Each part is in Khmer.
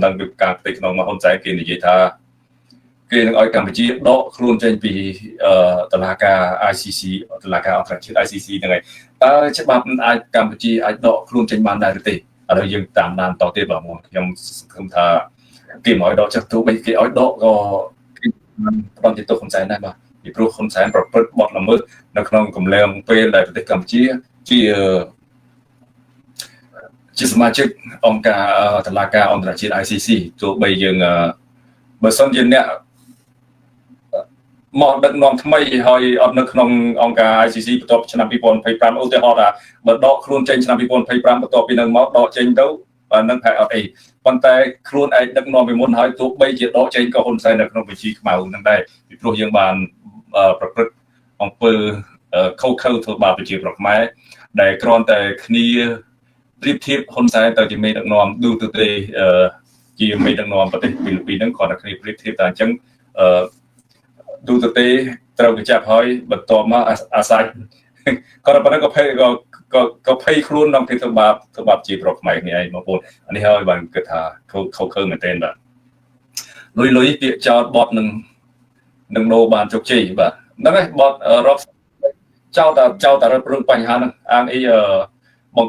đang việc càng tích nó mà hôn trái kia gì tha kia nó ở Campuchia đó luôn trên vì tờ là cả ICC tờ là cả ở trên ICC này chế bạp ai Campuchia ai đó luôn trên bàn đại tệ ở đây dương tạm đàn tỏ tiền bảo một nhằm không thà kia mọi đó chắc thú bây cái ở đó có còn tiếp tục không trái này mà thì pro không trái bảo bọt là mơ nó không cùng lem về lại tới Campuchia chỉ mà chức ông cả tờ là cả ông là trên ICC tụi bây giờ bờ sông dân nè một đợt nón thay hơi ở nước nông ông cả ICC bắt đầu cho năm people pay pram ưu tiên họ là bật đọ luôn trên năm people pay pram bắt đầu bị nâng máu đọ trên đấu và nâng phải ở đây còn tay luôn ấy đợt nón bị muốn hỏi tụ bây giờ đọ trên có hôn sai được nông vị trí màu nâng đây bị pro dương bànประพฤติông pơ khâu thuộc bà vị trí bậc máy để còn tay khi tiếp tiếp hôn sai tới chỉ mấy đợt nón đủ từ đây chỉ mấy đợt nón bắt đầu bị nâng còn là khi tiếp tiếp là chẳngดูตัวเต้เราก็จับหอยบัดต่อมาอาศัยก็เราไปนั่งก็เพย์ครูนน้องที่ทบาปจีบรอกใหม่นี่ไอ้มาพูดอันนี้เขาบางกระทาเขาเคยเหมือนเต้นแบบลุยเปียจอดบอดหนึ่งโนบานจุกจีแบบนั่นไงบอดรอบเจ้าแต่เรื่องปัญหานั่นอันนี้บาง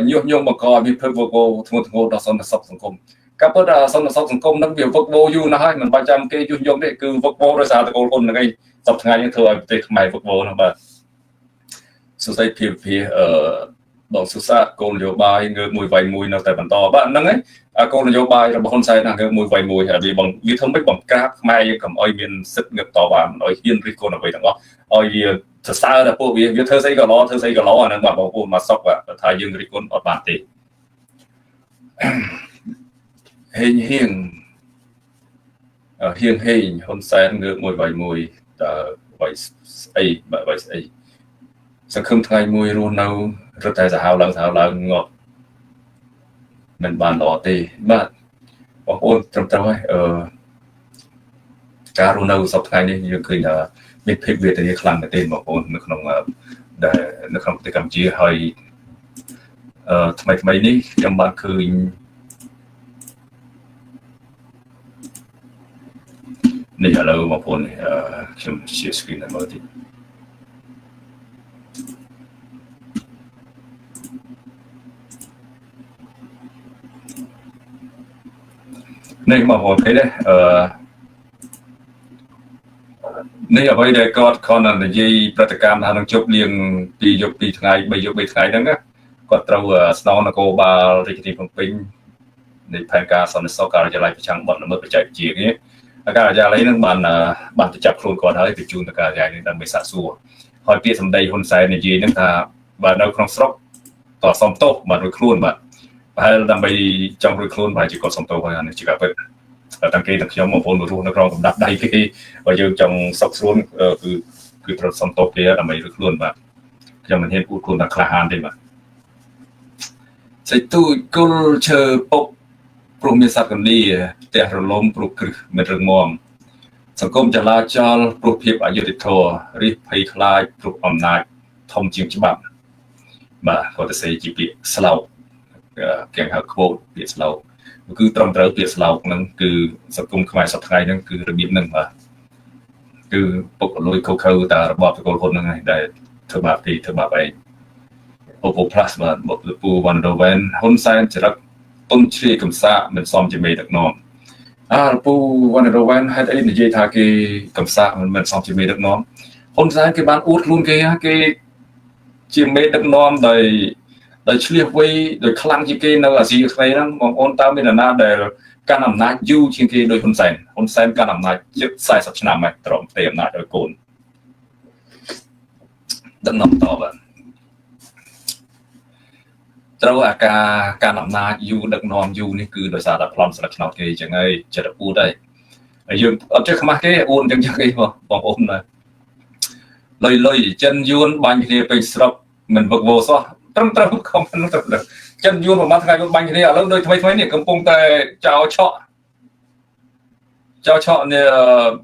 ยุ่งบางกอมีเพิ่มโวโก้ทั้งหมดเราสนสังคมcác bữa là xong thành công năng biểu vực vô du nó hay mình 300 cái dung đấy cứ vực vô rồi sao thì con là cái tập ngày như thường thì mày vực vô nó mà số say phía bằng số xa con liều bài người mùi vầy mùi nào tại bản to bạn năng ấy con liều bài là con say là người mùi vầy mùi vì bằng như thông biết bằng các mai cầm oi miền sức nghiệp tỏ bản oi hiên rico là vậy thằng đó oi thật xa là bộ việc thơ xây cái ló là nó bảo mà sọc và thay dương rico ở bản thì hiền hôn sen ngược mùi vầy mùi vầy ấy sẽ không thay mùi luôn đâu rất là hào lần ngọt mình bàn lọ tì mà bọc ôn trong ấy cá luôn đâu sắp thay đi như khi là biết thích việc thì khăn cái tên bọc ôn nó không thể cầm chia hơi mấy đi trong bạn khơi này là lâu mà phone trong share screen này mới thì này mà phone thấy đấy này ở đây đây con là dây protocol thằng chụp liền đi ngày bây giờ đó á có trâu snow nó cô ba thì phong pin để thay ca xong sau cả trở lại chẳng bọn nó mới phải chạy chiếc nhéการจะอะไรนั่งบันจะจับโคลนก่อนให้ติดจูนตะการใหญ่ในดังไม่สะสวหอยเปียสำได้คนใส่ในยีนั่งท่าบันเอาครองสต็อกต่อสมโต๊ะบันรุ่ยโคลนบันให้ดังไปจังรุ่ยโคลนบันจีกอดสมโต๊ะเพราะงั้นจีกอดเป็นตั้งเกณฑ์ตั้งเชี่ยวมองพลรู้นักร้องกับดับได้ที่ว่ายังจังสอกส่วนคือตรวจสมโต๊ะเปียดังไปรุ่ยโคลนบันยังมันเห็นอุดโคลนตะคลาหันได้บันใส่ตู้ก็เชิญปกปรุงมีสัตว์กันดีแต่เราล้มปลุกคือเป็นเรื่องมองสังคมจะลาจอลปลุกเพียบอายุติดทัวริภัยคลายปลุกอำนาจทอมจิมฉบับมาเขาจะใช้จีบีสลาวแกงหักโคตรเปียสลาวคือตรงเต๋อเปียสลาวนั่นคือสังคมขมายสัตว์ไทยนั่นคือระเบียบหนึ่งมาคือปกลุยเขาแต่ระบอบตะโกนคนนั่นไงได้เธอแบบไปโอโปพลัสมาบอกปูวันโดเวนฮุนไซน์จะรักต้นชีกำซาเป็นซ้อมจะมีดักนอมปูวันเราวันให้ได้ในเจทาเกกำซามันซ้อมจะมีดักนอมคนซ้ายเกบ้านอุดลุนเกจะมีดักนอมโดยเฉลี่ยไว้โดยคลั่งจีเกนเอาสิใครนั่งมองอนตามเป็นหน้าโดยการนำนายูจีเกโดยคนแซนการนำนายึดใส่สับชนะมาตรอมเตรียมนาโดยโกนดักนอมต่อแบบเราการนำนายูดักนอมยูนี่คือโดยสารพร้อมสลักนอเกจังไงจะได้พูดได้ยืมเอาเจ้าขมาเกโอนจังไงบองอมเลยจันยูนบังทีไปสลับเหมือนบักโวซ้อตั้งคอมมันตั้งเลยจันยูนประมาณไงบังทีแล้วโดยทำไมเนี่ยกำปงแต่เจ้าเชาะเนี่ย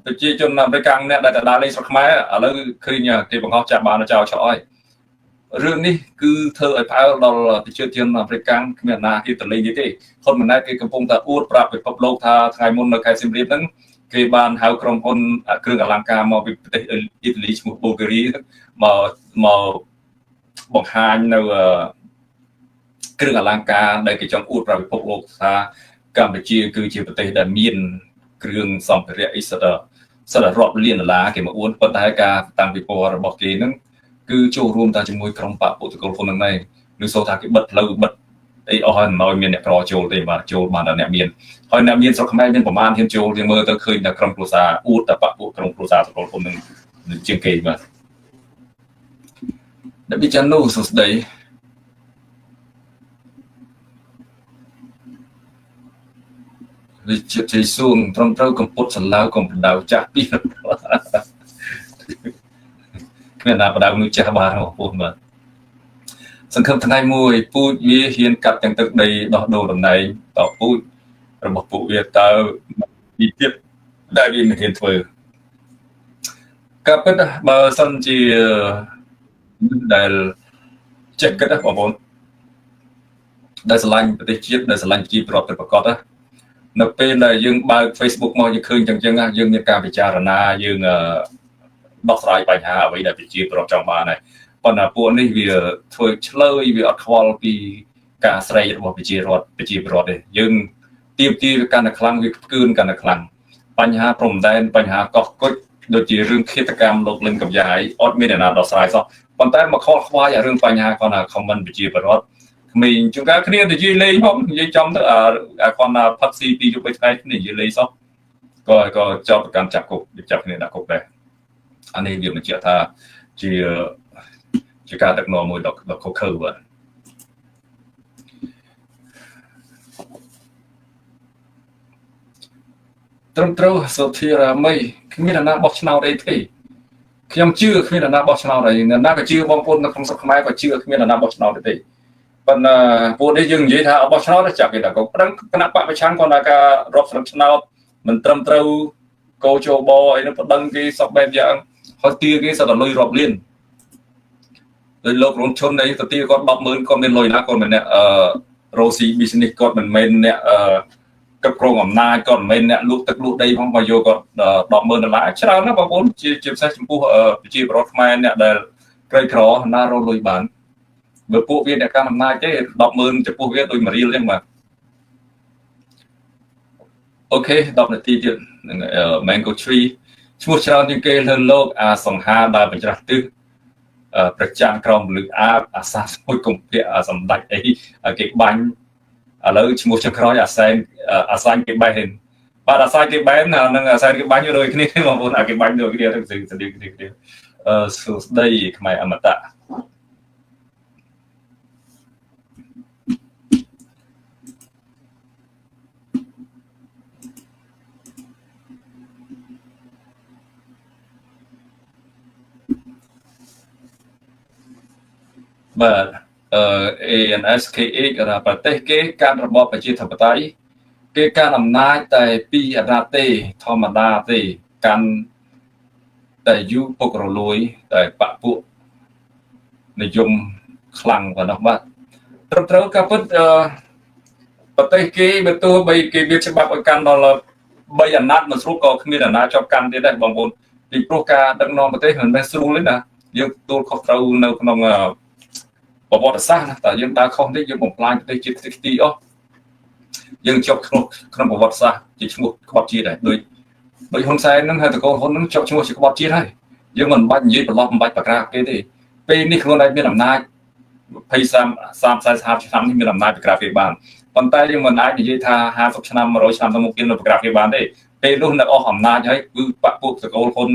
ไปจีจนไปกลางเนี่ยได้แต่ดาเลยสักไม้แล้วคือเนี่ยที่บังคับจับบานเจ้าเชาะ រឿងនេះគឺធ្វើឲ្យផ្អើលដល់ប្រជាជនអាហ្វ្រិកកាំងគ្មានអាណាគេតលេងទេហ៊ុនម៉ាណែតគេកំពុងតែអួតប្រាប់ពិភពលោកថាថ្ងៃមុននៅខេត្តសៀមរាបហ្នឹងគេបានហៅក្រុមហ៊ុនគ្រឿងអលង្ការមកពីប្រទេសអ៊ីតាលីឈ្មោះប៊ូហ្គារីមកបង្ហាញនៅគ្រឿងអលង្ការដែលគេចង់អួតប្រាប់ពិភពលោកថាកម្ពុជាគឺជាប្រទេសដែលមានគ្រឿងសម្ភារៈអ៊ីស្រាអែលសិតរាប់លានដុល្លារគេមកអួតប៉ុន្តែការតាំងពីពណ៌របស់គេហ្នឹងគឺចូលរួមតែជាមួយក្រុមបពុតកុលហ៊ុនហ្នឹងដែរឬសូថាគេបិទផ្លូវបិទអីអស់ហើយមិនឲ្យមានអ្នកក្រចូលទេបាទចូលបានតែអ្នកមានហើយអ្នកមានស្រុកខ្មែរមានប្រមាណហ៊ានចូលយើងមើលទៅឃើញតែក្រុមគ្រួសារអួតតែបពុតក្រុមគ្រួសារកុលហ៊ុនហ្នឹងជាងគេបាទអ្នកវិចារនោះសួស្ដីវិជាជ័យសួងត្រឹមត្រូវកំពុតសឡាវកំបដៅចាស់ពីគ្មានណាបដៅនោះចាស់បានបងប្អូនបាទសង្ឃឹមថ្ងៃមួយពូជវាហ៊ានកាត់ទាំងទឹកដីដោះដូរតំណែងតពូជរបស់ពួកវាតើពីទៀតដែលវាមិនហ៊ានធ្វើការពិតបើសិនជាដែលចេះគិតបងប្អូនដែលស្រឡាញ់ប្រទេសជាតិដែលស្រឡាញ់ប្រជាប្រដ្ឋប្រកបនៅពេលដែលយើងបើក Facebook មកយើងឃើញចឹងយើងមានការពិចារណាយើងដោះស្រាយបញ្ហាអ្វីដែលប្រជាប្រដ្ឋចង់បានហើយប៉ុន្តែពួកនេះវាធ្វើឆ្លើយវាអត់ខ្វល់ពីការស្រែករបស់ប្រជាប្រដ្ឋទេយើងទៀមទាកាន់តែខ្លាំងវាផ្គឿនកាន់តែខ្លាំងបញ្ហាព្រំដែនបញ្ហាកោះគុជដូចជារឿងឃាតកម្មលោកលិនកំយ៉ាយអត់មានអ្នកណាដោះស្រាយសោះប៉ុន្តែមកខលខ្វាយអារឿងបញ្ហាគាត់ថា comment ប្រជាប្រដ្ឋក្មេងជួនកាលគ្នានិយាយលេងផងនិយាយចំទៅអាគាត់ណាផឹកស៊ីពីយប់3ថ្ងៃគ្នានិយាយលេងសោះក៏ចោទប្រកាន់ចាប់គុកចាប់គ្នាដាក់គុកដែរអានេះវាបញ្ជាក់ថាជាការដឹកនាំមួយដ៏ខុសខើបាទត្រឹមត្រូវសុធារាមីគ្មានអ្នកណាបោះឆ្នោតអីទេខ្ញុំជឿគ្មានអ្នកណាបោះឆ្នោតអីអ្នកណាក៏ជឿបងប្អូននៅក្នុងស្រុកខ្មែរក៏ជឿគ្មានអ្នកណាបោះឆ្នោតទេប៉ុន្តែពួកនេះយើងនិយាយថាអបោះឆ្នោតចាប់គេដាក់គុកប្រឹងគណៈបកប្រឆាំងគាត់ថាការរាប់ស្លឹកឆ្នោតមិនត្រឹមត្រូវកោជបអីនោះប្តឹងគេសពបែបយ៉ាងហើយទាគេសតលុយរាប់លានដោយលោករងឈុននេះទៅទាគាត់ 100000 គាត់មានលុយណាគាត់មិនអ្នករ៉ូស៊ី business គាត់មិនមែនអ្នកគ្រប់គ្រងអំណាចគាត់មិនមែនអ្នកលក់ទឹកលក់ដីផងបើយកគាត់ $10,000 ច្រើនណាស់បងប្អូនជាពិសេសចំពោះប្រជាពលរដ្ឋខ្មែរអ្នកដែលក្រីក្រណារលុយបានបើពួកវាអ្នកកាន់អំណាចទេ 10,000 ចំពោះវាដូច1រៀលអញ្ចឹងបាទអូខេ10នាទីទៀតនឹង Mango Tree ឈ្មោះច្រើនជាងគេលើលោកអាសង្ហាដែលបញ្ច្រាស់ទិសប្រចាំក្រមលឹកអាបអាសាស្មួយកុម្ភៈសម្ដេចអីគេបាញ់ឥឡូវឈ្មោះចុងក្រោយអាសាញ់គេបែនបាទអាសាញ់គេបែននិងអាសាញ់គេបាញ់ដូចគ្នាបងប្អូនគេបាញ់ដូចគ្នាទាំងស្ដីគ្នាសួស្ដីខ្មែរអមតៈបាទ ANSKX ប្រទេសគេកាន់របបប្រជាធិបតេយ្យគេកាន់អំណាចតែពីអាណត្តិទេធម្មតាទេកាន់តែយូរពុករលួយតែបពពួកនិយមខ្លាំងប៉ុណ្ណោះបាទត្រឹមត្រូវការពិតប្រទេសគេបើទោះបីគេមានច្បាប់ឲ្យកាន់ដល់3អាណត្តិមិនស្រួលក៏គ្មានអាណាចប់កាន់ទៀតដែរបងប្អូនពីព្រោះការដឹកនាំប្រទេសមិនមែនស្រួលទេណាយើងទទួលខុសត្រូវនៅក្នុងប្រវត្តិសាស្ត្រណាតែយើងដើរខុសនេះយើងបំផ្លាញប្រទេសជាតិខ្ទីអស់យើងជាប់ក្នុងប្រវត្តិសាស្ត្រជាឈ្មោះក្បត់ជាតិដែរដូចហ៊ុនសែនហ្នឹងហើយតកូលហ៊ុនហ្នឹងជាប់ឈ្មោះជាក្បត់ជាតិហើយយើងមិនបាច់និយាយប្រឡប់មិនបាច់ប្រក្រាបគេទេពេលនេះខ្លួនឯងមានអំណាច20 30 40ឆ្នាំនេះមានអំណាចប្រក្រាបគេបានប៉ុន្តែយើងមិនអាចនិយាយថា50ឆ្នាំ100ឆ្នាំទៅមុខទៀតនៅប្រក្រាបគេបានទេពេលនោះនៅអស់អំណាចហើយគឺបពុកតកូលហ៊ុន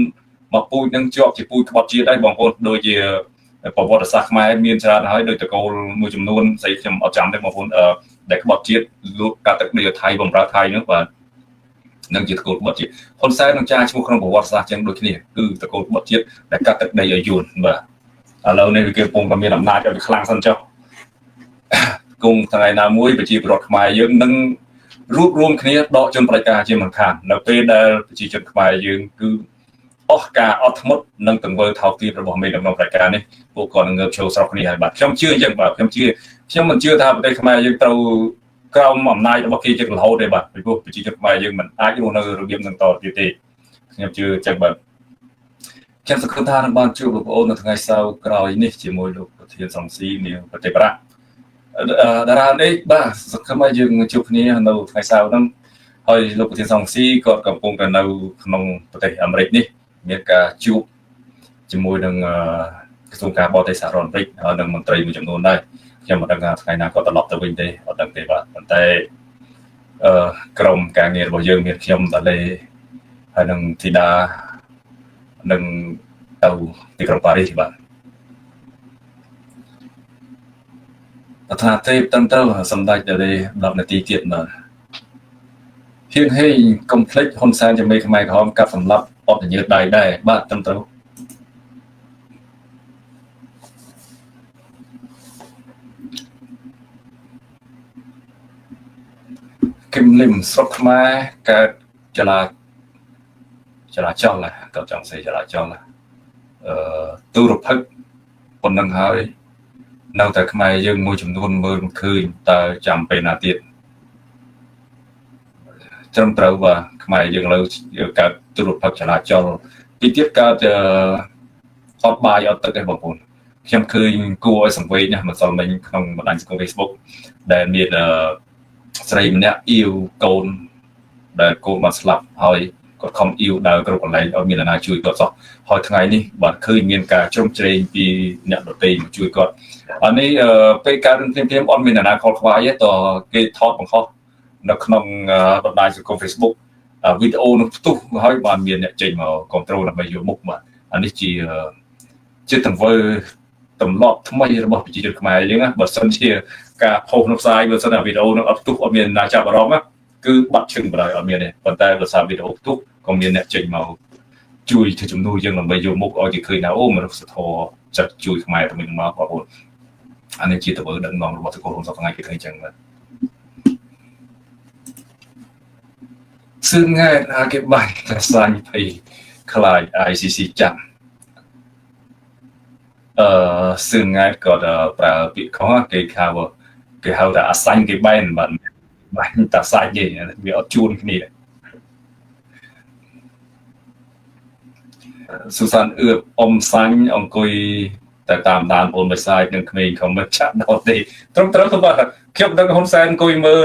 មកពូជនឹងជាប់ជាពូជក្បត់ជាតិហើយបងប្អូនដូចជាប្រវត្តិសាស្ត្រខ្មែរមានច្រើនហើយដោយតកូលមួយចំនួនស្អីខ្ញុំអត់ចាំទេបងប្អូនដែលក្បត់ជាតិលោកកាត់ទឹកដីថៃបំរើថៃនោះបាទនឹងជាតកូលក្បត់ជាតិហ៊ុនសែននឹងចាឈ្មោះក្នុងប្រវត្តិសាស្ត្រចឹងដូចគ្នាគឺតកូលក្បត់ជាតិដែលកាត់ទឹកដីឲ្យយួនបាទឥឡូវនេះគេកំពុងតែមានអំណាចឲ្យខ្លាំងសិនចុះគង់ថ្ងៃណាមួយប្រជាពលរដ្ឋខ្មែរយើងនឹងរួបរวมគ្នាដកជនផ្ដាច់ការជាមិនខាននៅពេលដែលប្រជាជនខ្មែរយើងគឺ អស់ការអត់ធ្មត់និងទង្វើថោកទាបរបស់មេដឹកនាំផ្ដាច់ការនេះពួកគាត់នឹងងើបឈរស្រោះគ្នាហើយបាទខ្ញុំជឿអញ្ចឹងបាទខ្ញុំមិនជឿថាប្រទេសខ្មែរយើងត្រូវក្រោមអំណាចរបស់គេជិតរហូតទេបាទពីព្រោះប្រជាជនខ្មែរយើងមិនអាចរស់នៅរបៀបនឹងតទៀតទេខ្ញុំជឿអញ្ចឹងបាទខ្ញុំសង្ឃឹមថានឹងបានជួបបងប្អូននៅថ្ងៃសៅរ៍ក្រោយនេះជាមួយលោកប្រធានសំស៊ីនាងប្រទេសប្រាក់តារានេះបាទសង្ឃឹមថាយើងជួបគ្នានៅថ្ងៃសៅរ៍ហ្នឹងហើយលោកប្រធានសំស៊ីគាត់កំពុងតែនៅក្នុងប្រទេសអាមេរិកនេះមានការជួបជាមួយនឹងក្រសួងការបរទេសសហរដ្ឋអាមេរិកហើយនឹងមន្ត្រីមួយចំនួនដែរខ្ញុំមិនដឹងថាថ្ងៃណាគាត់ត្រឡប់ទៅវិញទេអត់ដឹងទេបាទប៉ុន្តែក្រុមការងាររបស់យើងមានខ្ញុំតាឡេហើយនឹងធីតានឹងទៅទីក្រុងប៉ារីសបាទប្រធានទេពត្រឹមត្រូវសម្ដេចតាឡេ10នាទីទៀតបាទហៀងហេងកុំភ្លេចហ៊ុនសែនជាមេខ្មែរក្រហមកាត់សម្លាប់អត់ញើសដៃដែរបាទត្រឹមត្រូវគឹមលឹមស្រុកខ្មែរកើតចលាចលក៏ចង់សេចលាចលទូរភឹកប៉ុណ្ណឹងហើយនៅតែខ្មែរយើងមួយចំនួនមើលមិនឃើញតើចាំពេលណាទៀតត្រឹមត្រូវបាទខ្មែរយើងលើកើតទូរភឹកចលាចលពីទៀតកើតអត់បាយអត់ទឹកទេបងប្អូនខ្ញុំឃើញគួរឲ្យសង្វេគណាម្សិលមិញក្នុងបណ្ដាញសង្គម Facebook ដែលមានស្រីម្នាក់អ៊ីវកូនដែលកូនបានស្លាប់ហើយគាត់ខំអ៊ីវដើរគ្រប់កន្លែងឲ្យមានអ្នកណាជួយគាត់សោះហើយថ្ងៃនេះបាទឃើញមានការជ្រុំជ្រែងពីអ្នកដទៃមកជួយគាត់អានេះពេលកើតរឿងភ្លាមៗអត់មានអ្នកណាខលខ្វាយទេតើគេថតបង្ហោះនៅក្នុងបណ្ដាញសង្គម Facebook វីដេអូនោះផ្ទុះហើយបានមានអ្នកចេញមកគ្រប់ត្រូលដើម្បីយកមុខបាទអានេះជាទង្វើទម្លាប់ថ្មីរបស់ប្រជាជនខ្មែរយើងណាបើសិនជាការផុសនៅផ្សាយបើសិនតែវីដេអូនោះអត់ផ្ទុះអត់មានអ្នកចាប់អារម្មណ៍ណាគឺបាត់ឈឹងបណ្ដោយអត់មានទេប៉ុន្តែបើសារវីដេអូផ្ទុះក៏មានអ្នកចេញមកជួយធ្វើជំនួយយើងដើម្បីយកមុខឲ្យគេឃើញថាអូមនុស្សធម៌ចិត្តជួយខ្មែរទៅវិញមកបងប្អូនអានេះជាទង្វើដឹកនាំរបស់សកលហ៊ុនសពថ្ងៃគេឃើញចឹងបាទសឿងង៉ែតគេបាញ់តែសាញ់ភ័យខ្លាច ICC ចាប់សឿងង៉ែតក៏ប្រើពាក្យខុសគេហៅថាអាសាញ់គេបែនបាទបាញ់តាសាច់ទេវាអត់ជួនគ្នាសុសានអឿបអ៊ំសាញ់អង្គុយតែតាមដានអូនបិសាយនឹងក្មេងខំមិនចាក់ដល់ទេត្រឹមត្រូវទៅបាទខ្ញុំដឹងហ៊ុនសែនអង្គុយមើល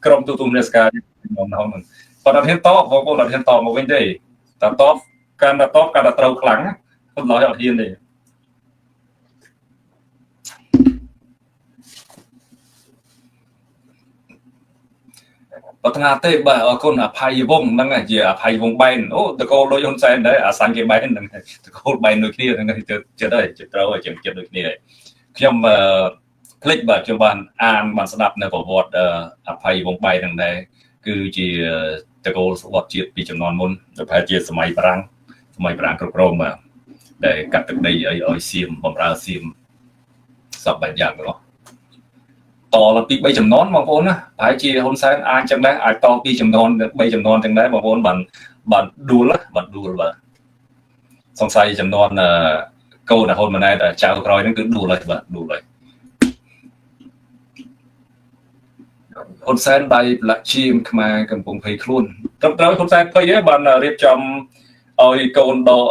ក្រុមទូតមនសិការខ្ញុំនៅហ្នឹងគាត់អត់ហ៊ានតបបងប្អូនអត់ហ៊ានតបមកវិញទេតែតបកាន់តែត្រូវខ្លាំងខ្ញុំឡើយអត់ហ៊ានទេបថ្នាទេបាទអរគុណអភ័យវងហ្នឹងជាអភ័យវងបែនអូតកូលដូចហ៊ុនសែនដែរអាសាញ់គេបែនហ្នឹងតកូលបែនដូចគ្នាហ្នឹងចិត្តហើយចិត្តត្រូវហើយចិត្តដូចគ្នាខ្ញុំคลิกបាទខ្ញុំបានអានបានស្ដាប់នៅប្រវត្តិអភ័យវងបែនហ្នឹងដែរគឺជាតកូលសវត្តជាតិពីចំនួនមុនប្រហែលជាសម័យប្រាំងគ្រប់គ្រងបាទដែលកាត់ទឹកដីឲ្យសៀមបំរើសៀមសពបែបយ៉ាងទាំងតឡើងពី3ចំនួនបងប្អូនណាប្រហែលជាហ៊ុនសែនអាចចឹងដែរអាចតពីចំនួន3ចំនួនទាំងដែរបងប្អូនបានដួលបាទសង្ស័យចំនួនកូនហ៊ុនម៉ាណែតចៅក្រោយហ្នឹងគឺដួលហើយបាទដួលហើយហ៊ុនសែនដៃប្រឡាក់ឈាមខ្មែរកំពុងភ័យខ្លួនត្រឹមត្រូវហ៊ុនសែនភ័យហើយបានរៀបចំឲ្យកូនដក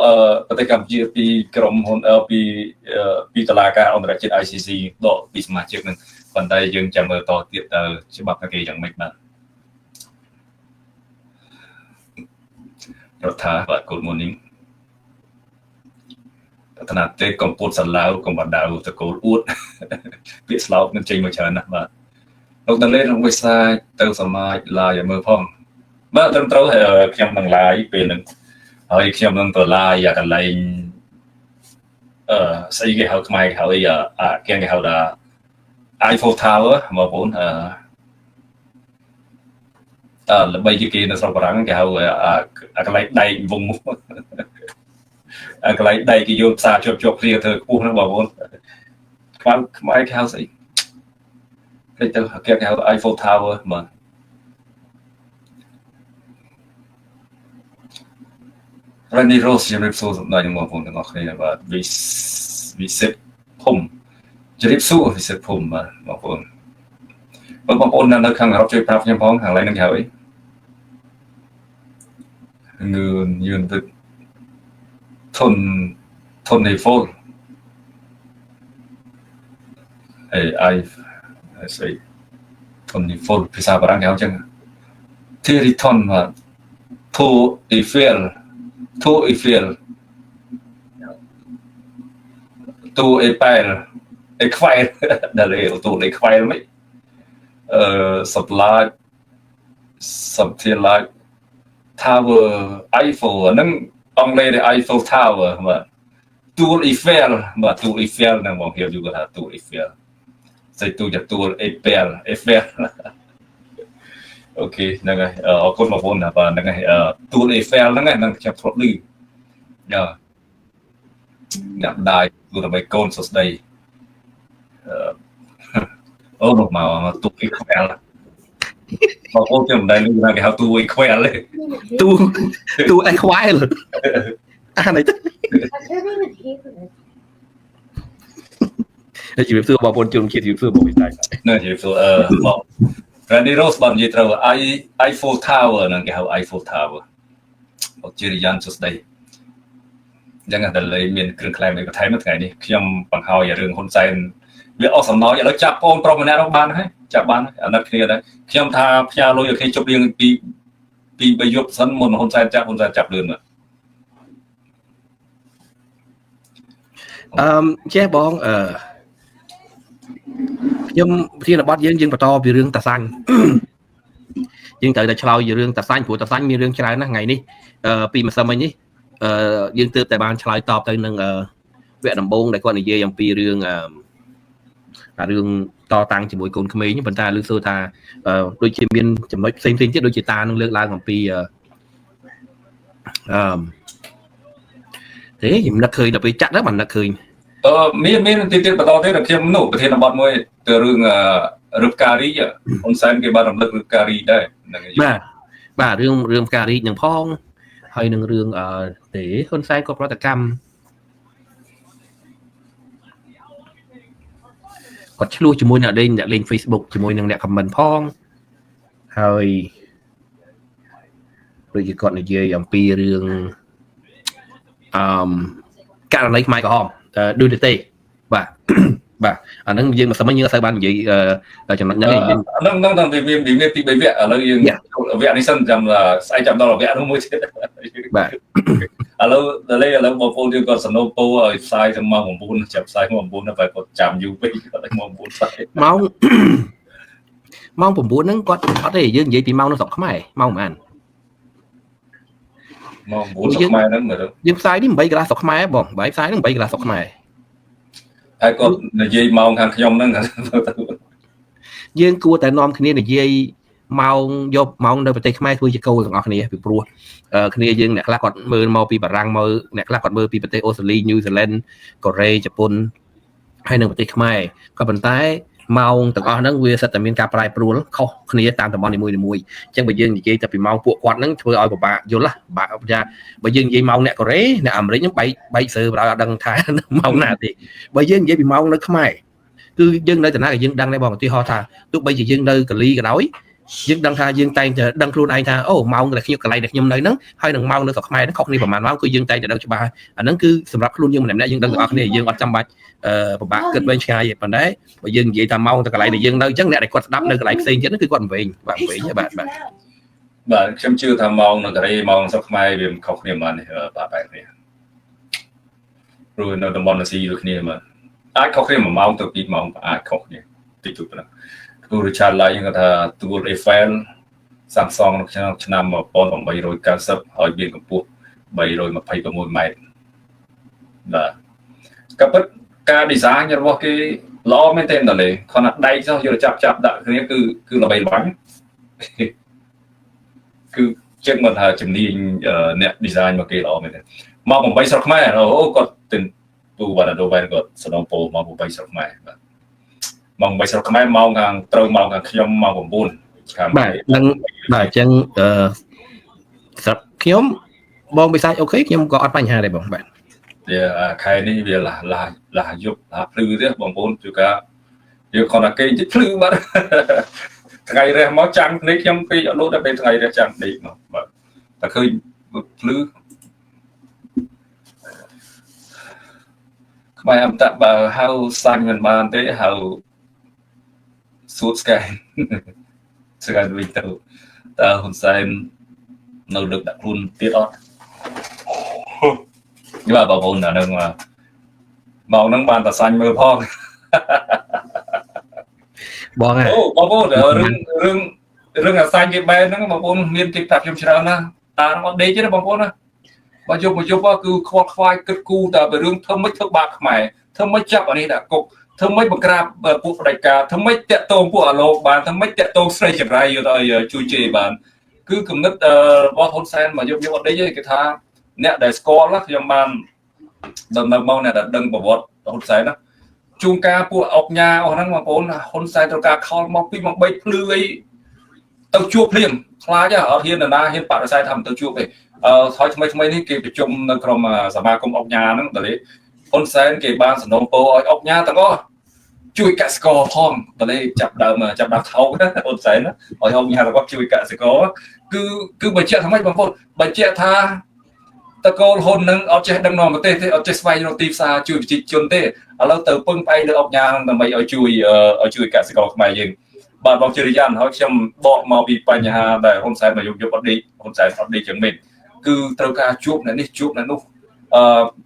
ប្រទេសកម្ពុជាពីក្រុមហ៊ុនពីតុលាការអន្តរជាតិ ICC ដកពីសមាជិកនឹងប៉ុន្តែយើងចាំមើលតទៀតតើច្បាប់គេយ៉ាងម៉េចបាទរដ្ឋាបាទ Good morning បឋនាទេកំពុតសាឡាវកំបដាវតកូលអួតពាក្យស្លោកនឹងចេញមកច្រើនណាស់បាទលោកតាលេនវិសាទៅសមាជឡាយឲ្យមើលផងបាទត្រឹមត្រូវខ្ញុំនឹងឡាយពេលហ្នឹងហើយខ្ញុំនឹងទៅឡាយកន្លែងស្អីគេហៅខ្មែរគេហៅអីគេហៅថា Eiffel Tower បងប្អូនល្បីជាគេនៅស្រុកបារាំងគេហៅកន្លែងដែកវងមុខកន្លែងដែកគេយកផ្សារជាប់គ្នាធ្វើខ្ពស់ហ្នឹងបងប្អូនខ្មែរគេហៅស្អីគេទៅគេហៅ Eiffel Tower បាទ Randy Rose ជំរាបសួរសម្ដេចបងប្អូនទាំងអស់គ្នាបាទវិសិទ្ធភូមិជំរាបសួរវិសិទ្ធភូមិបាទបងប្អូននៅខាងអឺរ៉ុបជួយប្រាប់ខ្ញុំផងខាងឡៃនឹងហៅអីងឿនទៅធននៃហ្វូលI say ធននៃហ្វូលភាសាបារាំងគេហៅចឹង Theriton បាទ To Eiffel Equire ដែលទៅ Equire មិនsupply Tower Eiffel ហ្នឹងអង់គ្លេស Eiffel Tower បាទ Tour Eiffel បាទ Tour Eiffel ហ្នឹងបងគេយល់ថា Tour Eiffel ស្អីទូច Tour Eiffel អូខេហ្នឹងហើយអរគុណបងប្អូនបាទហ្នឹងហើយTour Eiffel ហ្នឹងខ្ញុំធ្លាប់ឮអ្នកម្ដាយទូដើម្បីកូនសស្ដីអូមកTour Eiffel បងប្អូនខ្ញុំមិនដែលឮថាគេហៅTour Eiffel ទេTour Eiffel អានេះទៅជំរាបសួរបងប្អូនជនជាតិជំរាបសួរបងវិស័យនៅជំរាបសួរបង Randy Rose បាននិយាយត្រូវ Eiffel Tower ហ្នឹងគេហៅ Eiffel Tower អត់ជារយ៉ាងសួស្ដីអញ្ចឹងតែលេមានគ្រឿងក្លែងនៃបន្ថែមថ្ងៃនេះខ្ញុំបង្ហើយរឿងហ៊ុនសែនវាអស់សំណោចឥឡូវចាប់បងប្រុសម្នាក់នោះបានហើយចាប់បានអាណិតគ្នាដែរខ្ញុំថាផ្ញើលុយឲ្យគេជប់រៀងពី3យប់សិនមុនហ៊ុនសែនចាប់លឿនមកចេះបងខ្ញុំប្រធានបទយើងបន្តពីរឿងតាសាញ់យើងត្រូវតែឆ្លើយពីរឿងតាសាញ់ព្រោះតាសាញ់មានរឿងច្រើនណាស់ថ្ងៃនេះពីម្សិលមិញនេះយើងទើបតែបានឆ្លើយតបទៅនឹងវគ្គដំបូងដែលគាត់និយាយអំពីរឿងតតាំងជាមួយកូនក្មេងប៉ុន្តែលើកសួរថាដូចជាមានចំណុចផ្សេងៗទៀតដូចជាតានឹងលើកឡើងអំពីទេខ្ញុំនឹកឃើញដល់ពេលចាក់ទៅបាននឹកឃើញមានទីទៀតបន្តទៀតខ្ញុំនោះប្រធានបទមួយទៅរឿងរឹបការីហ៊ុនសែនគេបានរំលឹករឹបការីដែរហ្នឹងហើយបាទរឿងការីនឹងផងហើយនឹងរឿងទេហ៊ុនសែនក៏ប្រតិកម្មគាត់ឆ្លោះជាមួយអ្នកលេង Facebook ជាមួយនឹងអ្នក comment ផងហើយដូចជាគាត់និយាយអំពីរឿងករណីខ្មែរក្រហមដូចទេបាទអាហ្នឹងយើងមិនសមយើងអត់សូវបាននិយាយចំណុចហ្នឹងហ្នឹងវាពី3វគ្គឥឡូវយើងវគ្គនេះសិនចាំស្អែកចាំដល់វគ្គនោះមួយទៀតបាទឥឡូវបងប្អូនយើងក៏សនុពោឲ្យផ្សាយถึงម៉ោង 9ចាប់ផ្សាយម៉ោង 9 តែគាត់ចាំយូរពេកគាត់ឲ្យម៉ោង 9ផ្សាយម៉ោង 9ហ្នឹងគាត់អត់ទេយើងនិយាយពីម៉ោងនៅស្រុកខ្មែរម៉ោងប៉ុន្មានម៉ោង 9 ស្រុកខ្មែរហ្នឹងមើលយើងផ្សាយនេះ 8 កន្លះស្រុកខ្មែរបងបាយផ្សាយហ្នឹង 8 កន្លះស្រុកខ្មែរហើយគាត់និយាយម៉ោងខាងខ្ញុំហ្នឹងយើងគួរតែនាំគ្នានិយាយម៉ោងយកម៉ោងនៅប្រទេសខ្មែរធ្វើជាគោលទាំងអស់គ្នាពីព្រោះគ្នាយើងអ្នកខ្លះគាត់មើលមកពីបារាំងមកអ្នកខ្លះគាត់មើលពីប្រទេសអូស្ត្រាលីញូហ្សេឡង់កូរ៉េជប៉ុនហើយនៅប្រទេសខ្មែរក៏ប៉ុន្តែម៉ោងទាំងអស់ហ្នឹងវាសិតតែមានការប្រែប្រួលខុសគ្នាតាមតំបន់នីមួយៗអញ្ចឹងបើយើងនិយាយតែពីម៉ោងពួកគាត់ហ្នឹងធ្វើឲ្យពិបាកយល់បើយើងនិយាយម៉ោងអ្នកកូរ៉េអ្នកអាមេរិកហ្នឹងបែកសើបឲ្យអត់ដឹងថាម៉ោងណាទេបើយើងនិយាយពីម៉ោងនៅខ្មែរគឺយើងនៅតំណាក់យើងដឹងដែរបងឧទាហរណ៍ថាទោះបីជាយើងនៅកាលីក៏ដោយយើងដឹងថាយើងតែងតែដឹងខ្លួនឯងថាអូម៉ោងដែលខ្ញុំកន្លែងដែលខ្ញុំនៅហ្នឹងហើយនឹងម៉ោងនៅស្រុកខ្មែរហ្នឹងខុសគ្នាប្រហែលម៉ោងគឺយើងតែងតែដឹងច្បាស់អាហ្នឹងគឺសម្រាប់ខ្លួនយើងម្នាក់ៗយើងដឹងទាំងអស់គ្នាយើងអត់ចាំបាច់ពិបាកគិតវែងឆ្ងាយទេប៉ុន្តែបើយើងនិយាយថាម៉ោងទៅកន្លែងដែលយើងនៅអញ្ចឹងអ្នកដែលគាត់ស្ដាប់នៅកន្លែងផ្សេងទៀតហ្នឹងគឺគាត់វែងបាទខ្ញុំជឿថាម៉ោងនៅកូរ៉េម៉ោងស្រុកខ្មែរវាខុសគ្នាប៉ុន្មានបាទបែបនេះព្រោះនៅតំបន់អាស៊ីដូចគ្នាមកអាចខុសគ្នា1ម៉ោងទៅ2ម៉ោងអាចខុសគ្នាតិចតួចប៉ុណ្ណឹងគឺ Richard Lai គាត់ថា Tour Eiffel Samsung ក្នុងឆ្នាំ1890ហើយមានកម្ពស់326ម៉ែត្របាទក៏ពិតការ design របស់គេល្អមែនទេដល់លេគាត់ថាដែកចុះយកចាប់ដាក់គ្នាគឺល្បីល្បាញគឺចិត្តមកថាជំនាញអ្នក design មកគេល្អមែនទេមក8ស្រុកខ្មែរអូគាត់ទិញទូវ៉ាដូវ៉ែនគាត់សនំពោមក8ស្រុកខ្មែរបាទម៉ោង8ស្រុកខ្មែរម៉ោងខាងត្រូវម៉ោងខាងខ្ញុំម៉ោង9ខាងបាទនឹងបាទអញ្ចឹងស្រាប់ខ្ញុំ បងបិសាចអូខេខ្ញុំក៏អត់បញ្ហាដែរបងបាទវាខែនេះវាឡាយប់ភ្លឺទេបងប្អូនជួកាយើងគាត់ថាគេជិះភ្លឺបាត់ថ្ងៃរះមកចាំងនេះខ្ញុំពីអត់នោះដល់ពេលថ្ងៃរះចាំងដេកមកបាទតែឃើញភ្លឺក្បែរអមតបើហៅសាញ់មិនបានទេហៅសួតស្កែស្កែវិញទៅតើហ៊ុនសែននៅលើកដាក់ខ្លួនទៀតអត់បាទបងប្អូនអានឹងមកនឹងបានតែសាញ់មើលផងបងហ៎អូបងប្អូនរឿងអាសាញ់គេបែរហ្នឹងបងប្អូនមានទីតាប់ខ្ញុំច្រើនណាតាអត់ដេកទេបងប្អូនណាបើយប់គឺខ្វល់ខ្វាយគិតគូរតែរឿងធ្វើមិនធ្វើបាបខ្មែរធ្វើមិនចាប់អានេះដាក់គុកធ្វើមិនបង្ក្រាបពួកផ្ដាច់ការធ្វើមិនតាក់ទងពួកអាលោកបានធ្វើមិនតាក់ទងស្រីចង្រៃយកទៅជួយជេរបានគឺគំនិតរបស់ហ៊ុនសែនមកយប់អត់ដេកទេគេថាអ្នកដែលស្គាល់ខ្ញុំបានដំណើរមកអ្នកដែលដឹងប្រវត្តិហ៊ុនសែនណាជួងការពួកអុកញ៉ាអស់ហ្នឹងបងប្អូនហ៊ុនសែនត្រូវការខលមកពីមក3ភ្លឺអីទៅជួបភ្លាមខ្លាចអត់ហ៊ានណាហ៊ានបដិសេធថាមិនទៅជួបទេហើយថ្មីនេះគេប្រជុំនៅក្រុមសមាគមអុកញ៉ាហ្នឹងតើហ៊ុនសែនគេបានសំណូមពរឲ្យអុកញ៉ាទាំងអស់ជួយកសិករផងតើចាប់ដើមថោកហ៊ុនសែនឲ្យអុកញ៉ាទាំងអស់ជួយកសិករគឺបញ្ជាក់ថាម៉េចបងប្អូនបញ្ជាក់ថាតកូលហ៊ុននឹងអត់ចេះដឹកនាំប្រទេសទេអត់ចេះស្វែងរកទីផ្សារជួយប្រជាជនទេឥឡូវទៅពឹងផ្អែកលើអុកញ៉ាដើម្បីឲ្យជួយកសិករខ្មែរយើងបាទបងជិរិយានហើយខ្ញុំបកមកពីបញ្ហាដែលហ៊ុនសែនមកយកអត់ដេកហ៊ុនសែនអត់ដេកចឹងមែនគឺត្រូវការជួបអ្នកនេះជួបអ្នកនោះ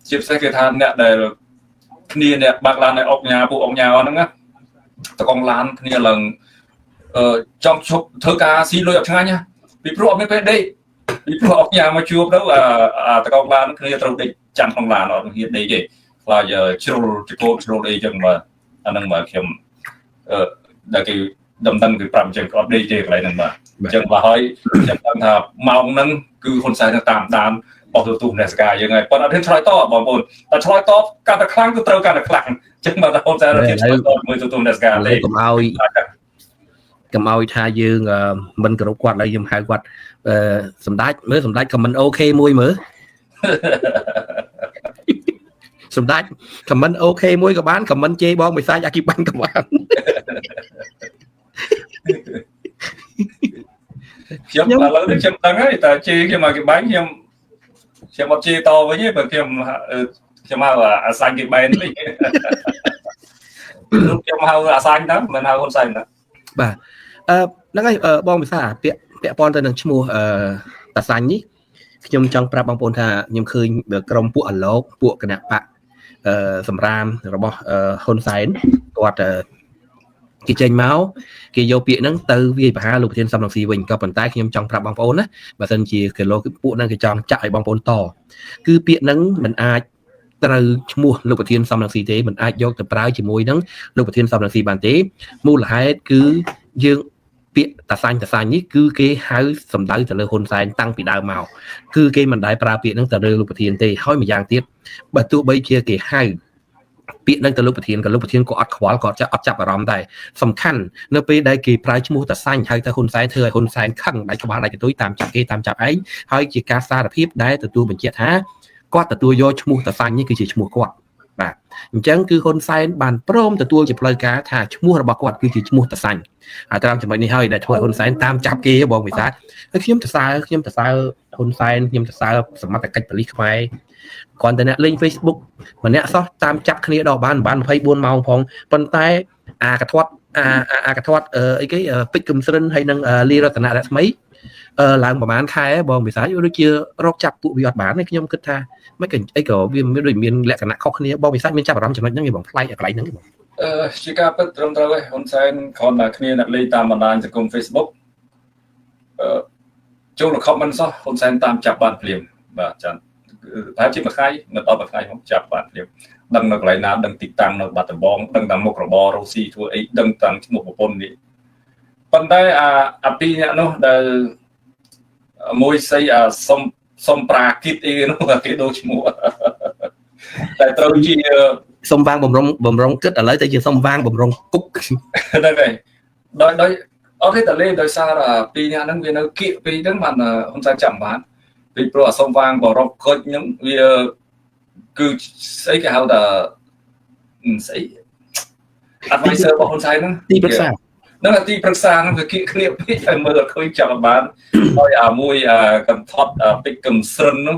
ជាពិសេសគេថាអ្នកដែលគ្នាអ្នកបាក់ឡានឲ្យអុកញ៉ាពួកអុកញ៉ាហ្នឹងណាតកងឡានគ្នាឡើងចង់ជប់ធ្វើការស៊ីលុយអត់ឆ្ងាញ់ណាពីព្រោះអត់មានពេលដេកពីព្រោះអុកញ៉ាមកជួបទៅតកងឡានគ្នាត្រូវដេកចាំក្នុងឡានអត់ហ៊ានដេកទេខ្លាចជ្រុលចកោជ្រុលអីចឹងបាទអាហ្នឹងបាទខ្ញុំដែលគេដំណឹងគឺប្រាប់អញ្ចឹងគាត់ដេកទេកន្លែងហ្នឹងបាទអញ្ចឹងបាទហើយខ្ញុំដឹងថាម៉ោងហ្នឹងគឺហ៊ុនសែនតាមដានបោះទូអ្នកសកាយើងហើយប៉ុន្តែអត់ហ៊ានឆ្លើយតបបងប្អូនតែឆ្លើយតបកាន់តែខ្លាំងគឺត្រូវកាន់តែខ្លាំងអញ្ចឹងបាទហ៊ុនសែនអត់ហ៊ានឆ្លើយតបមួយទូអ្នកសកាទេកុំឲ្យថាយើងមិនគោរពគាត់ហើយខ្ញុំហៅគាត់សម្ដេចមើលសម្ដេចខមមិនអូខេមួយមើលសម្ដេចខមមិនអូខេមួយក៏បានខមមិនជេរបងបិសាចអាគីបាញ់ក៏បានខ្ញុំឥឡូវនេះខ្ញុំដឹងហើយតែជេរខ្ញុំមកគេបាញ់ខ្ញុំអត់ជេរតវិញទេបើខ្ញុំហៅអាសាញ់គេបែនវិញខ្ញុំហៅអាសាញ់ទៅមិនហៅហ៊ុនសែនទៅបាទហ្នឹងហើយបងពិសាពាក់ព័ន្ធទៅនឹងឈ្មោះតាសាញ់នេះខ្ញុំចង់ប្រាប់បងប្អូនថាខ្ញុំឃើញក្រុមពួកអាឡូកពួកគណៈបកសម្រាមរបស់ហ៊ុនសែនគាត់គេចេញមកគេយកពាក្យហ្នឹងទៅវាយប្រហារលោកប្រធានសំរងស៊ីវិញក៏ប៉ុន្តែខ្ញុំចង់ប្រាប់បងប្អូនណាបើសិនជាគេលោកពួកហ្នឹងគេចង់ចាក់ឲ្យបងប្អូនតគឺពាក្យហ្នឹងមិនអាចត្រូវឈ្មោះលោកប្រធានសំរងស៊ីទេមិនអាចយកទៅប្រើជាមួយនឹងលោកប្រធានសំរងស៊ីបានទេមូលហេតុគឺយើងពាក្យតាសាញ់នេះគឺគេហៅសំដៅទៅលើហ៊ុនសែនតាំងពីដើមមកគឺគេមិនដែលប្រើពាក្យហ្នឹងទៅលើលោកប្រធានទេហើយម្យ៉ាងទៀតបើទោះបីជាគេហៅពាក្យហ្នឹងទៅលោកប្រធានក៏លោកប្រធានក៏អត់ខ្វល់ក៏អត់ចាប់អារម្មណ៍ដែរសំខាន់នៅពេលដែលគេប្រើឈ្មោះតាសាញ់ហៅទៅហ៊ុនសែនធ្វើឲ្យហ៊ុនសែនខឹងដាច់ក្បាលដាច់កន្ទុយតាមចាប់គេតាមចាប់ឯងហើយជាការសារភាពដែលទទួលបញ្ជាក់ថាគាត់ទទួលយកឈ្មោះតាសាញ់នេះគឺជាឈ្មោះគាត់បាទអញ្ចឹងគឺហ៊ុនសែនបានព្រមទទួលជាផ្លូវការថាឈ្មោះរបស់គាត់គឺជាឈ្មោះតាសាញ់ហើយតាមចំណុចនេះហើយដែលធ្វើឲ្យហ៊ុនសែនតាមចាប់គេបងវិសាហើយខ្ញុំទៅសើហ៊ុនសែនខ្ញុំទៅសើសមត្ថកិច្ចប៉ូលីសខ្មែរគាត់តែអ្នកលេង Facebook ម្នាក់សោះតាមចាប់គ្នាដល់បាន24ម៉ោងផងប៉ុន្តែអាកធាត់អីគេពេជ្រគឹមស្រិនហើយនឹងលីរតនៈរស្មីឡើងប្រហែលខែបងវិសាដូចជារកចាប់ពួកវាអត់បានទេខ្ញុំគិតថាមិនអីក៏វាមានដូចមានលក្ខណៈខុសគ្នាបងវិសាមានចាប់អារម្មណ៍ចំណុចហ្នឹងឯងបងផ្លែកកន្លែងហ្នឹងបងជាការពិតត្រឹមត្រូវហើយហ៊ុនសែនគ្រាន់តែគ្នាអ្នកលេងតាមបណ្ដាញសង្គម Facebook ចូលលខមមិនសោះហ៊ុនសែនតាមចាប់បានភ្លាមបាទចា៎តែជាមួយថ្ងៃមិនដល់មួយថ្ងៃមកចាប់បានភ្លាមដឹងនៅកន្លែងណាដឹងទីតាំងនៅបាត់ដំបងដឹងតាមមុខរបររស់ស៊ីធ្វើអីដឹងតាមឈ្មោះប្រពន្ធនេះប៉ុន្តែអាពីរអ្នកនោះដែលមួយស្អីសុំប្រាគិតអីនោះគេដូរឈ្មោះតែត្រូវជាសុំវាងបំរុងគិតឥឡូវទៅជាសុំវាងបំរុងគុកហ្នឹងហើយដោយអត់ទេតលេដោយសារពីរអ្នកហ្នឹងវានៅគៀកពីរហ្នឹងបានហ៊ុនសែនចាំបាន ពីព្រោះអសុំវាងបរោះគុជហ្នឹងវាគឺស្អីគេហៅថាស្អី advisor របស់ហ៊ុនសែនហ្នឹង ទីប្រឹក្សា ហ្នឹងទីប្រឹក្សាហ្នឹងវាគៀកគ្នាពេកឲ្យមើលអត់ឃើញចាប់បានហើយមួយកន្ធត់ពេជ្រកំស្រិននោះ